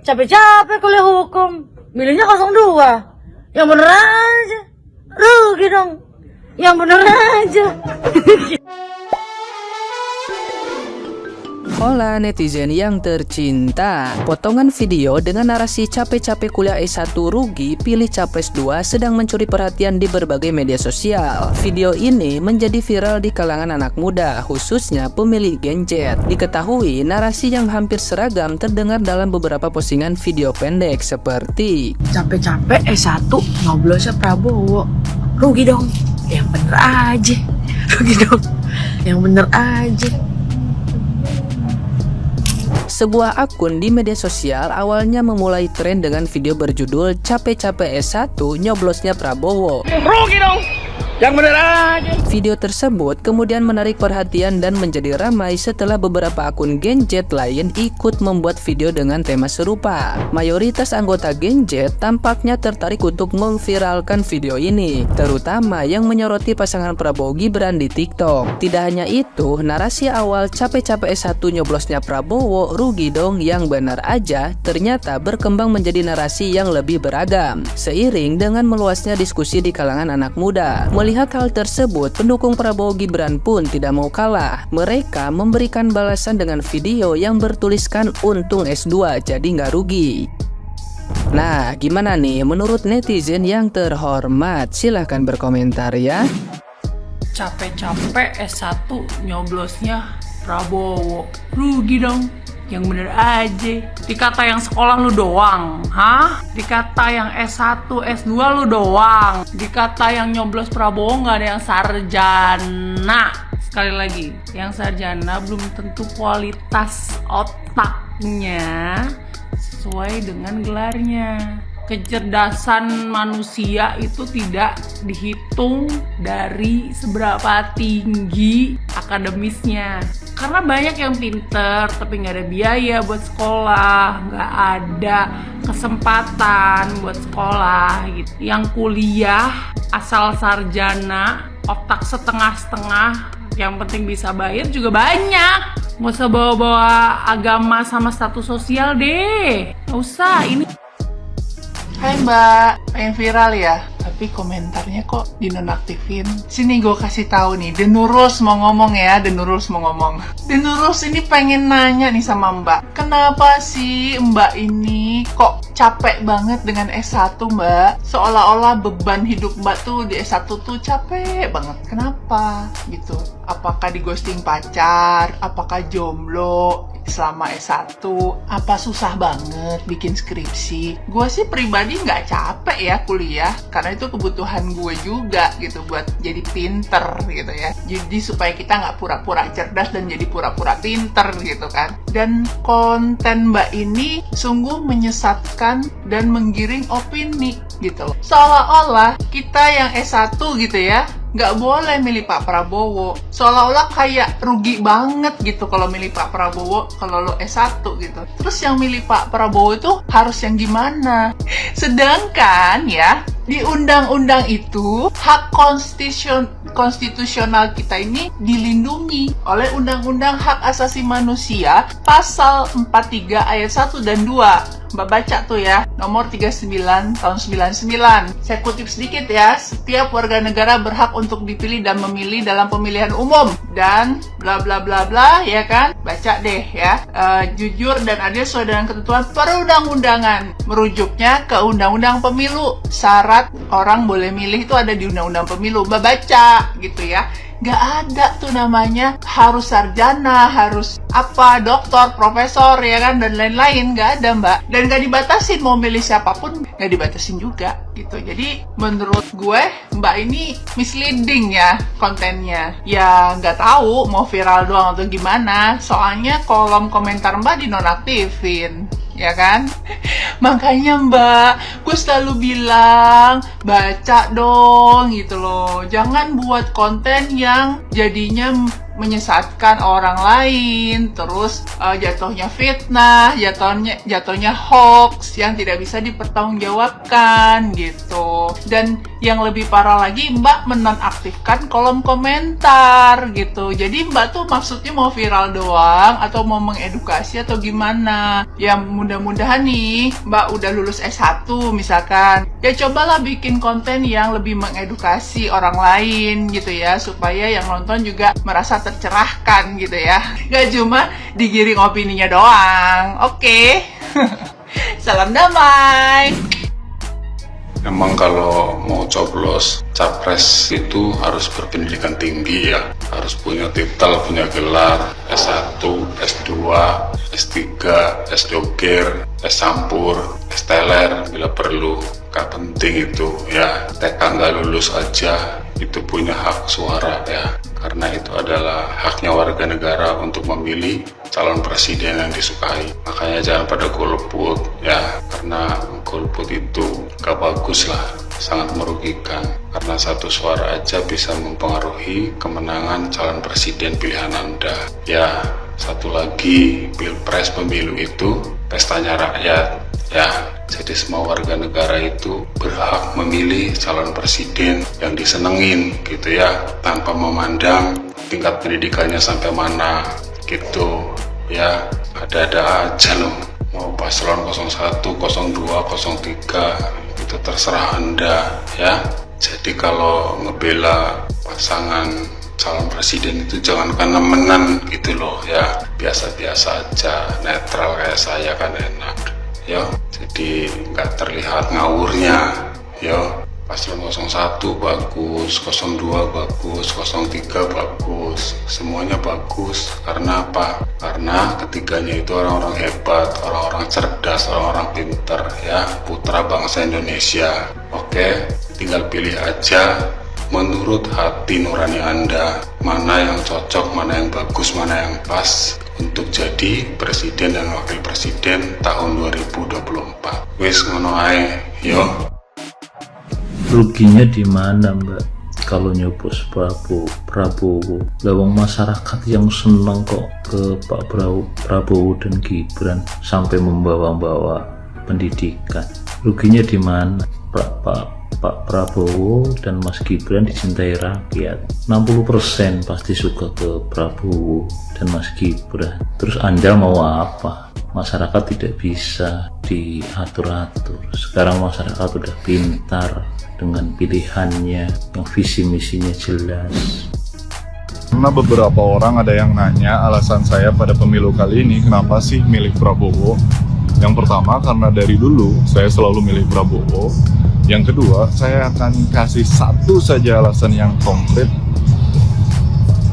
Capek-capek kuliah hukum, milihnya 02. Yang bener aja. Rugi dong. Yang bener aja. Hola netizen yang tercinta. Potongan video dengan narasi capek-capek kuliah S1 rugi pilih Capres 2 sedang mencuri perhatian di berbagai media sosial. Video ini menjadi viral di kalangan anak muda, khususnya pemilik gadget. Diketahui narasi yang hampir seragam terdengar dalam beberapa postingan video pendek seperti Capek-capek S1 nyoblosnya Prabowo. Rugi dong. Yang bener aja. Rugi dong. Yang bener aja. sebuah akun di media sosial awalnya memulai tren dengan video berjudul capek-capek S1 nyoblosnya Prabowo. Rugi dong. Yang bener aja. Video tersebut kemudian menarik perhatian dan menjadi ramai setelah beberapa akun Genjet lain ikut membuat video dengan tema serupa. Mayoritas anggota Genjet tampaknya tertarik untuk memviralkan video ini, terutama yang menyoroti pasangan Prabowo Gibran di TikTok. Tidak hanya itu, narasi awal capek-capek S1 nyoblosnya Prabowo rugi dong yang benar aja ternyata berkembang menjadi narasi yang lebih beragam. Seiring dengan meluasnya diskusi di kalangan anak muda. Melihat hal tersebut, pendukung Prabowo Gibran pun tidak mau kalah. Mereka memberikan balasan dengan video yang bertuliskan untung S2 jadi nggak rugi. Nah, gimana nih menurut netizen yang terhormat? Silahkan berkomentar ya. Capek-capek S1 nyoblosnya Prabowo. Rugi dong. Yang bener aja. Dikata yang sekolah lu doang. Hah? Dikata yang S1, S2 lu doang. Dikata yang nyoblos Prabowo nggak ada yang sarjana. Sekali lagi, yang sarjana belum tentu kualitas otaknya sesuai dengan gelarnya. Kecerdasan manusia itu tidak dihitung dari seberapa tinggi akademisnya. Karena banyak yang pinter tapi nggak ada biaya buat sekolah, nggak ada kesempatan buat sekolah gitu. Yang kuliah asal sarjana, otak setengah-setengah, yang penting bisa bayar juga banyak. Nggak usah bawa-bawa agama sama status sosial deh. Nggak usah, ini. Hai Mbak, pengen viral ya? Tapi komentarnya kok dinonaktifin. Sini gue kasih tahu nih, Denurus mau ngomong ya, Denurus mau ngomong. Denurus ini pengen nanya nih sama Mbak. Kenapa sih Mbak ini kok capek banget dengan S1 Mbak? Seolah-olah beban hidup Mbak tuh di S1 tuh capek banget. Kenapa? Gitu. Apakah di ghosting pacar? Apakah jomblo? Selama S1, apa susah banget bikin skripsi? Gue sih pribadi nggak capek ya kuliah, karena itu kebutuhan gue juga gitu buat jadi pinter gitu ya. Jadi supaya kita nggak pura-pura cerdas dan jadi pura-pura pinter gitu kan. Dan konten Mbak ini sungguh menyesatkan dan menggiring opini gitu loh. Seolah-olah kita yang S1 gitu ya, nggak boleh milih Pak Prabowo. Seolah-olah kayak rugi banget gitu kalau milih Pak Prabowo kalau lo S1 gitu. Terus yang milih Pak Prabowo itu harus yang gimana? Sedangkan ya, di undang-undang itu hak konstitusional kita ini dilindungi oleh Undang-Undang Hak Asasi Manusia pasal 43 ayat 1 dan 2. Mbak baca tuh ya, nomor 39 tahun 99. Saya kutip sedikit ya. Setiap warga negara berhak untuk dipilih dan memilih dalam pemilihan umum dan bla bla bla bla, ya kan? Baca deh ya. Jujur dan adil sesuai dengan ketentuan perundang-undangan. Merujuknya ke Undang-Undang Pemilu. Syarat orang boleh milih itu ada di Undang-Undang Pemilu. Mbak baca gitu ya. Gak ada tuh namanya harus sarjana, harus apa, doktor, profesor, ya kan, dan lain-lain. Gak ada Mbak. Dan gak dibatasin mau milih siapapun, gak dibatasin juga gitu. Jadi menurut gue Mbak ini misleading ya kontennya. Ya gak tahu mau viral doang atau gimana. Soalnya kolom komentar Mbak dinonaktifin, ya kan? Makanya Mbak, gue selalu bilang baca dong gitu loh. Jangan buat konten yang jadinya menyesatkan orang lain, terus jatuhnya fitnah, jatuhnya hoax yang tidak bisa dipertanggungjawabkan gitu. Dan yang lebih parah lagi, Mbak menonaktifkan kolom komentar gitu. Jadi Mbak tuh maksudnya mau viral doang atau mau mengedukasi atau gimana? Ya mudah-mudahan nih Mbak udah lulus S1 misalkan. Ya cobalah bikin konten yang lebih mengedukasi orang lain gitu ya, supaya yang nonton juga merasa tercerahkan gitu ya. Gak cuma digiring opininya doang. Oke. Salam damai. Emang kalau mau coblos capres itu harus berpendidikan tinggi ya, harus punya titel, punya gelar S1, S2, S3, S-Doger, S-Campur, S-Teler bila perlu. Gak penting itu ya, TK nggak lulus aja itu punya hak suara ya, karena itu adalah haknya warga negara untuk memilih calon presiden yang disukai. Makanya jangan pada golput ya, karena golput itu gak bagus lah, sangat merugikan, karena satu suara aja bisa mempengaruhi kemenangan calon presiden pilihan Anda ya. Satu lagi, pilpres pemilu itu pestanya rakyat ya, jadi semua warga negara itu berhak memilih calon presiden yang disenengin gitu ya, tanpa memandang tingkat pendidikannya sampai mana gitu ya. Ada-ada aja loh, mau paslon 01, 02, 03 itu terserah Anda ya. Jadi kalau ngebela pasangan calon presiden itu jangan karena menang gitu loh ya, biasa-biasa aja, netral kayak saya kan enak yo. Jadi nggak terlihat ngawurnya yo. Paslon 01 bagus, 02 bagus, 03 bagus, semuanya bagus. Karena apa? Karena ketiganya itu orang-orang hebat, orang-orang cerdas, orang-orang pinter ya, putra bangsa Indonesia. Oke, tinggal pilih aja menurut hati nurani Anda, mana yang cocok, mana yang bagus, mana yang pas untuk jadi presiden dan wakil presiden tahun 2024. Wis ngono ae, yo. Ruginya di mana Mbak kalau nyoblos Prabowo? Lawang masyarakat yang senang kok ke Pak Prabowo dan Gibran sampai membawa-bawa pendidikan. Ruginya di mana? Pak Prabowo dan Mas Gibran dicintai rakyat. 60% pasti suka ke Prabowo dan Mas Gibran. Terus Anda mau apa? Masyarakat tidak bisa diatur-atur. Sekarang masyarakat udah pintar dengan pilihannya yang visi misinya jelas. Karena beberapa orang ada yang nanya alasan saya pada pemilu kali ini kenapa sih milih Prabowo. Yang pertama, karena dari dulu saya selalu milih Prabowo. Yang kedua, saya akan kasih satu saja alasan yang konkret,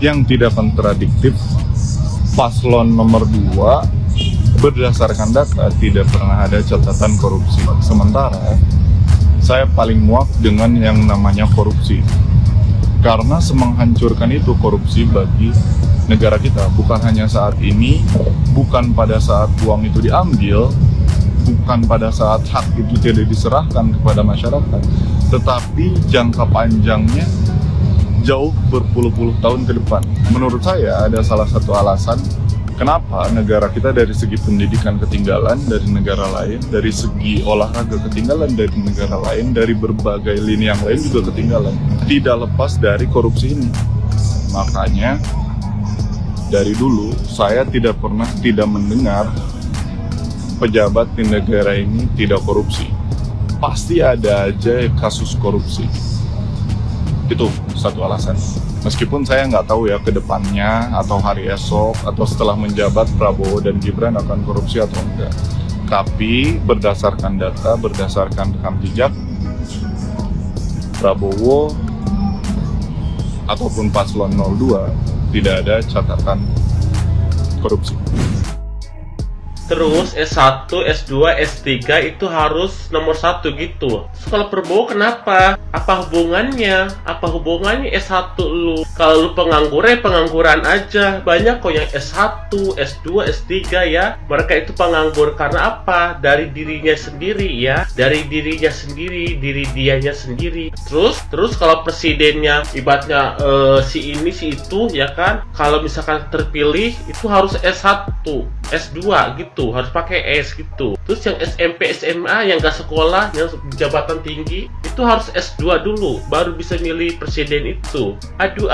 yang tidak kontradiktif. Paslon nomor 2 berdasarkan data tidak pernah ada catatan korupsi. Sementara saya paling muak dengan yang namanya korupsi, karena semenghancurkan itu korupsi bagi negara kita. Bukan hanya saat ini, bukan pada saat uang itu diambil, bukan pada saat hak itu tidak diserahkan kepada masyarakat, tetapi jangka panjangnya jauh berpuluh-puluh tahun ke depan. Menurut saya ada salah satu alasan kenapa negara kita dari segi pendidikan ketinggalan dari negara lain, dari segi olahraga ketinggalan dari negara lain, dari berbagai lini yang lain juga ketinggalan. Tidak lepas dari korupsi ini. Makanya dari dulu saya tidak pernah tidak mendengar pejabat di negara ini tidak korupsi. Pasti ada aja kasus korupsi. Itu satu alasan. Meskipun saya nggak tahu ya ke depannya atau hari esok atau setelah menjabat Prabowo dan Gibran akan korupsi atau enggak. Tapi berdasarkan data, berdasarkan rekam jejak, Prabowo ataupun paslon 02 tidak ada catatan korupsi. Terus S1, S2, S3 itu harus nomor 1 gitu. Terus kalau Prabowo kenapa? Apa hubungannya? Apa hubungannya S1 lu? Kalau lu pengangguran aja. Banyak kok yang S1, S2, S3 ya. Mereka itu penganggur karena apa? Dari dirinya sendiri ya. Dari dirinya sendiri, diri dianya sendiri. Terus kalau presidennya ibaratnya si ini si itu ya kan. Kalau misalkan terpilih itu harus S1, S2 gitu. gitu, harus pakai S gitu. Terus yang SMP SMA yang gak sekolah, yang jabatan tinggi itu harus S2 dulu baru bisa milih presiden itu. Aduh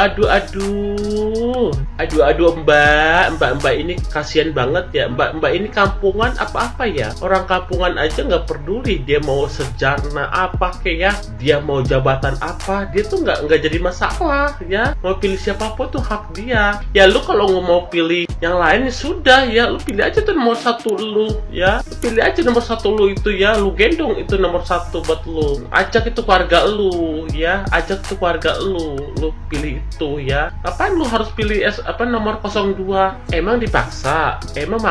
mbak ini kasihan banget ya. Mbak ini kampungan apa ya, orang kampungan aja nggak peduli dia mau sarjana apa kayak ya, dia mau jabatan apa, dia tuh nggak jadi masalah ya. Mau pilih siapapun tuh hak dia ya. Lu kalau mau pilih yang lain ya sudah ya, lu pilih aja tuh nomor 1 lu ya, lu pilih aja nomor 1 lu itu ya, lu gendong itu nomor 1 buat lu, ajak itu keluarga lu ya, ajak itu keluarga lu pilih itu ya. Apaan lu harus pilih nomor 02? Emang dipaksa? Emang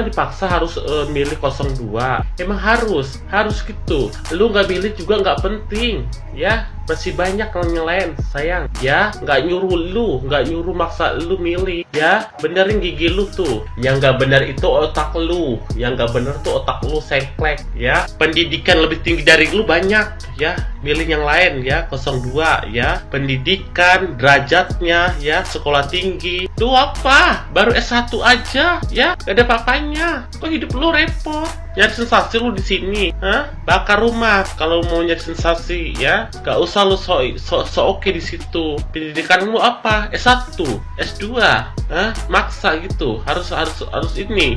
dipaksa harus milih 02? Emang harus gitu. Lu nggak milih juga nggak penting ya, masih banyak yang lain sayang ya. Nggak nyuruh maksa lu milih ya. Benerin gigi lu tuh, yang nggak bener itu otak lu, yang nggak bener tuh otak lu semplek ya. Pendidikan lebih tinggi dari lu banyak ya, milih yang lain ya, 02 ya. Pendidikan derajatnya ya, sekolah tinggi tuh apa, baru S1 aja ya, gak ada papanya. Kok hidup lu repot nyari sensasi lu di sini, bakar rumah kalau mau nyari sensasi ya. Gak usah lu so oke di situ. Pendidikan lu apa, S1 S2 maksa gitu, harus ini.